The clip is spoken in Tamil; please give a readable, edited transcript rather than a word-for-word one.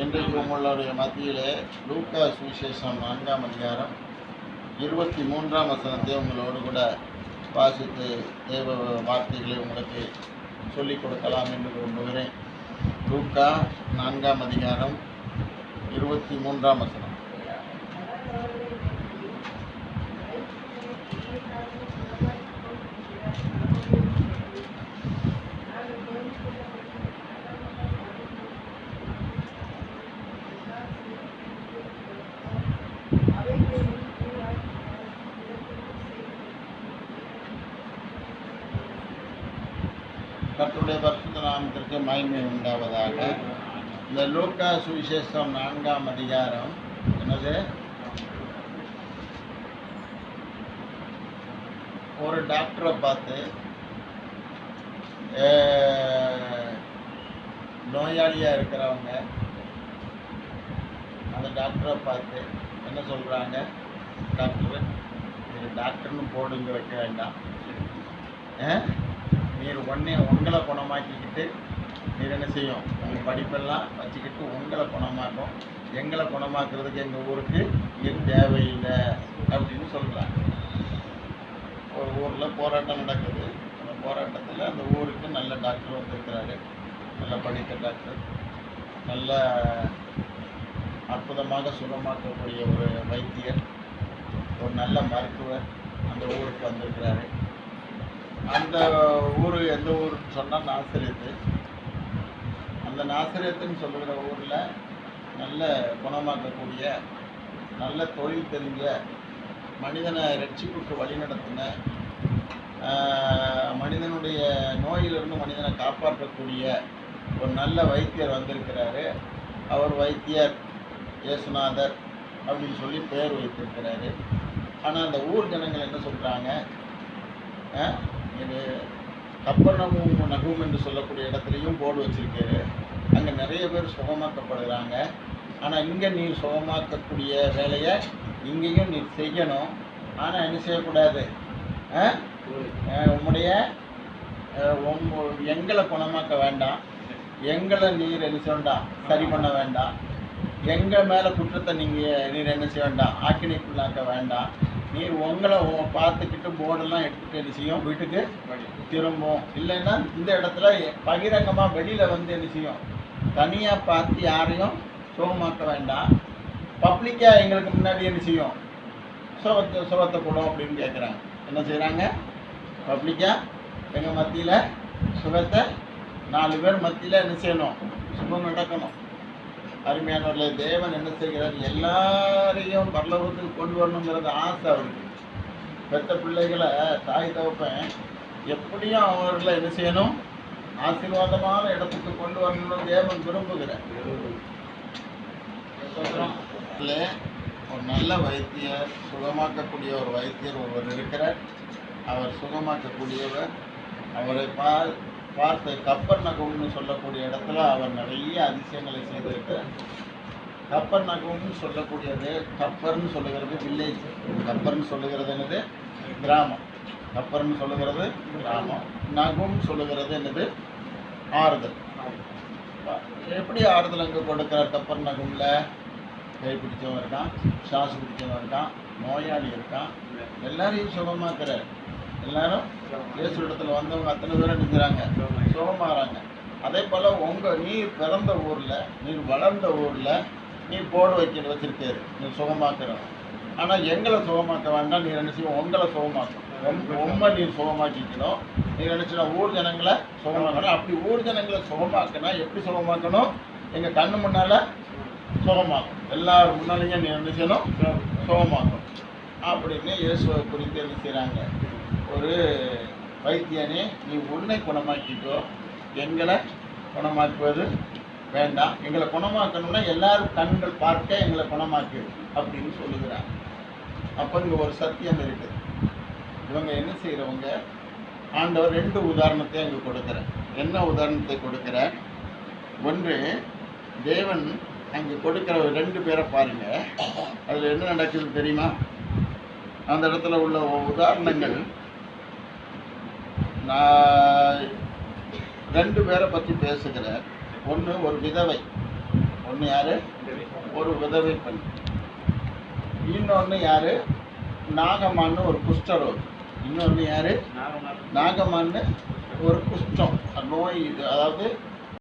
இன்றைக்கு உங்களுடைய மத்தியிலே லூக்கா சுவிசேஷம் 4ஆம் அதிகாரம் 23ஆம் வசனத்தை உங்களோடு கூட வாசித்து தேவ வார்த்தைகளை உங்களுக்கு சொல்லிக் கொடுக்கலாம் என்று விரும்புகிறேன். லூக்கா 4ஆம் அதிகாரம் 23ஆம் வசனம். கர்த்தருடைய பரிசுத்த நாமத்திற்கு மகிமை உண்டாவதாக. இந்த லூக்கா சுவிசேஷம் 4ஆம் அதிகாரம் என்னது, ஒரு டாக்டரை பார்த்து நோயாளியாக இருக்கிறவங்க அந்த டாக்டரை பார்த்து என்ன சொல்கிறாங்க, டாக்டர் இது டாக்டர்னு போடுங்க வைக்க வேண்டாம், நீர் உங்களை குணமாக்கிக்கிட்டு நீர் என்ன செய்யும், உங்கள் படிப்பெல்லாம் வச்சுக்கிட்டு உங்களை குணமாக்கும், எங்களை குணமாக்குறதுக்கு எங்கள் ஊருக்கு நீர் தேவையில்லை அப்படின்னு சொல்கிறாங்க. ஒரு ஊரில் போராட்டம் நடக்குது. அந்த போராட்டத்தில் அந்த ஊருக்கு நல்ல டாக்டர் வந்திருக்கிறாரு, நல்ல படித்த டாக்டர், நல்ல அற்புதமாக சுகமாக்கக்கூடிய ஒரு வைத்தியர், ஒரு நல்ல மருத்துவர் அந்த ஊருக்கு வந்திருக்கிறாரு. அந்த ஊர் எந்த ஊருன்னு சொன்னால் நாசரேத்து. அந்த நாசரேத்துன்னு சொல்லுகிற ஊரில் நல்ல குணமாக்கக்கூடிய, நல்ல தொழில் தெரிஞ்ச, மனிதனை ரட்சிப்புக்கு வழிநடத்தின, மனிதனுடைய நோயிலிருந்து மனிதனை காப்பாற்றக்கூடிய ஒரு நல்ல வைத்தியர் வந்திருக்கிறாரு. அவர் வைத்தியர் இயேசுநாதர் அப்படின்னு சொல்லி பேர் வைத்திருக்கிறாரு. ஆனால் அந்த ஊர் ஜனங்கள் என்ன சொல்கிறாங்க, இது கப்பர்நகூம் நகூம் என்று சொல்லக்கூடிய இடத்துலையும் போர்டு வச்சிருக்காரு, அங்கே நிறைய பேர் சுகமாக்கப்படுகிறாங்க. ஆனால் இங்கே நீ சுகமாக்கக்கூடிய வேலையை இங்கேயும் நீ செய்யணும். ஆனால் என்ன செய்யக்கூடாது, எங்களை குணமாக்க வேண்டாம், எங்களை நீர் என்ன செய்ய வேண்டாம், சரி பண்ண வேண்டாம், எங்கள் மேலே குற்றத்தை நீர் என்ன செய்ய வேண்டாம், ஆக்கினைக்குள்ளாக்க வேண்டாம், நீர் உங்களை பார்த்துக்கிட்டு போர்டெல்லாம் எடுத்துகிட்டு என்ன செய்யும், வீட்டுக்கு திரும்பும். இல்லைன்னா இந்த இடத்துல பகிரங்கமாக வெளியில் வந்து என்ன செய்யும், தனியாக பார்த்து யாரையும் சுகமாக்க வேண்டாம், பப்ளிக்காக எங்களுக்கு முன்னாடி என்ன செய்யும், சுகத்தை போடும் அப்படின்னு கேட்குறாங்க. என்ன செய்கிறாங்க, பப்ளிக்காக எங்கள் மத்தியில் சுகத்தை 4 பேர் மத்தியில் என்ன செய்யணும், சுகம் நடக்கணும். அருமையானவர்களே, தேவன் என்ன செய்கிறார், எல்லாரையும் பரலோகத்துக்கு கொண்டு வரணுங்கிறது ஆசை அவருக்கு. பெற்ற பிள்ளைகளை தாய் தகப்பன் எப்படியும் அவர்களை என்ன செய்யணும், ஆசீர்வாதமான இடத்துக்கு கொண்டு வரணும்னு தேவன் விரும்புகிறார். ஒரு நல்ல வைத்தியர், சுகமாக்கக்கூடிய ஒரு வைத்தியர் ஒருவர் இருக்கிறார். அவர் சுகமாக்கக்கூடியவர். அவரை பார்த்து கப்பர்நகூம்னு சொல்லக்கூடிய இடத்துல அவர் நிறைய அதிசயங்களை செய்திருக்கிறார். கப்பர்நகூம்னு சொல்லக்கூடியது, கப்பர்னு சொல்லுகிறது வில்லேஜ், கப்பர்னு சொல்லுகிறது என்னது, கிராமம். கப்பர்னு சொல்லுகிறது கிராமம், நகும் சொல்லுகிறது என்னது, ஆறுதல். எப்படி ஆறுதல் அங்கே கொடுக்கிறார் கப்பர்நகூம்ல? கை பிடிச்சவன் இருக்கான், சாசு பிடிச்சவன் இருக்கான், நோயாளி இருக்கான், எல்லாரையும் சுகமாக்குறார். எல்லாரும் இயேசு இடத்துல வந்தவங்க அத்தனை பேரும் நிற்கிறாங்க, சுகமாகறாங்க. அதே போல் நீர் பிறந்த ஊரில், நீர் வளர்ந்த ஊரில் நீர் போர்டு வச்சிருக்காரு, நீர் சுகமாக்குறோம். ஆனால் எங்களை சுகமாக்க வேண்டாம், நீர் என்ன செய்வோம், உங்களை சுகமாக்கணும், நீர் சுகமாக்கிக்கணும். நீர் நினச்சினா ஊர் ஜனங்களை சுகமாக்கணும். அப்படி ஊர் ஜனங்களை சுகமாக்கினா எப்படி சுகமாக்கணும், எங்கள் கண்ணு முன்னால் சுகமாக்கும், எல்லாரும் முன்னாலேயும் நீ என்ன செய்யணும், சுகமாக்கும் அப்படின்னு இயேசுவை குறித்து என்ன செய்கிறாங்க. ஒரு வைத்தியனே, நீ உன்னை குணமாக்கிக்கோ, எங்களை குணமாக்குவது வேண்டாம், எங்களை குணமாக்கணும்னா எல்லாரும் கண்கள் பார்க்க எங்களை குணமாக்கு அப்படின்னு சொல்லுகிறாங்க. அப்போ இங்கே ஒரு சத்தியம் இருக்குது. இவங்க என்ன செய்கிறவங்க, ஆண்டவர் 2 உதாரணத்தை அங்கே கொடுக்குறார். என்ன உதாரணத்தை கொடுக்குறார்? ஒன்று, தேவன் அங்கே கொடுக்குற 2 பேரை பாருங்க, அதில் என்ன நடக்குது தெரியுமா? அந்த இடத்துல உள்ள உதாரணங்கள், நான் 2 பேரை பற்றி பேசுகிறார். ஒன்று ஒரு விதவை, ஒன்று யார்? ஒரு விதவை பெண். இன்னொன்று யார்? நாகமான்னு ஒரு குஷ்டரோகி. இன்னொன்று யார்? நாகமான்னு ஒரு குஷ்டம் நோய். இது அதாவது